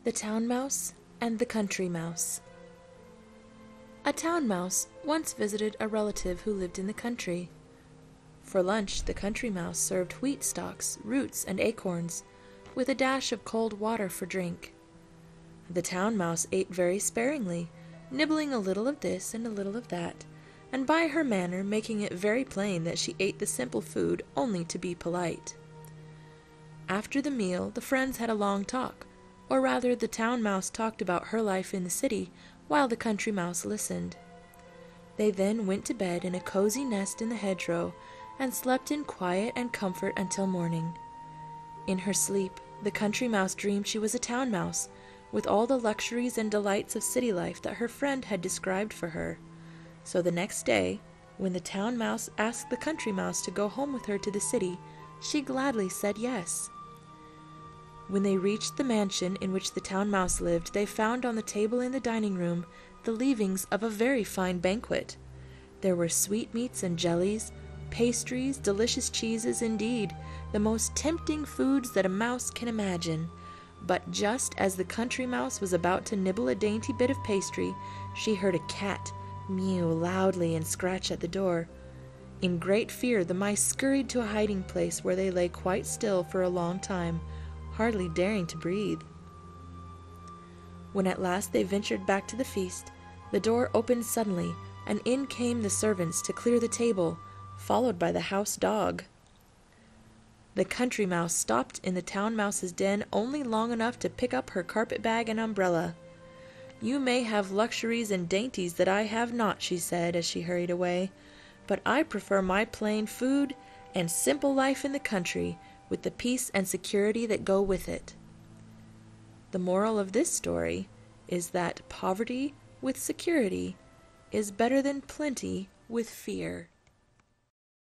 The Town Mouse and the Country Mouse. A town mouse once visited a relative who lived in the country. For lunch, the country mouse served wheat stalks, roots, and acorns, with a dash of cold water for drink. The town mouse ate very sparingly, nibbling a little of this and a little of that, and by her manner making it very plain that she ate the simple food only to be polite. After the meal, the friends had a long talk, or rather the town mouse talked about her life in the city while the country mouse listened. They then went to bed in a cozy nest in the hedgerow and slept in quiet and comfort until morning. In her sleep, the country mouse dreamed she was a town mouse, with all the luxuries and delights of city life that her friend had described for her. So the next day, when the town mouse asked the country mouse to go home with her to the city, she gladly said yes. When they reached the mansion in which the town mouse lived, they found on the table in the dining room the leavings of a very fine banquet. There were sweetmeats and jellies, pastries, delicious cheeses, indeed, the most tempting foods that a mouse can imagine. But just as the country mouse was about to nibble a dainty bit of pastry, she heard a cat mew loudly and scratch at the door. In great fear, the mice scurried to a hiding place where they lay quite still for a long time, hardly daring to breathe. When at last they ventured back to the feast, the door opened suddenly, and in came the servants to clear the table, followed by the house dog. The country mouse stopped in the town mouse's den only long enough to pick up her carpet bag and umbrella. "You may have luxuries and dainties that I have not," she said as she hurried away, "but I prefer my plain food and simple life in the country, with the peace and security that go with it." The moral of this story is that poverty with security is better than plenty with fear.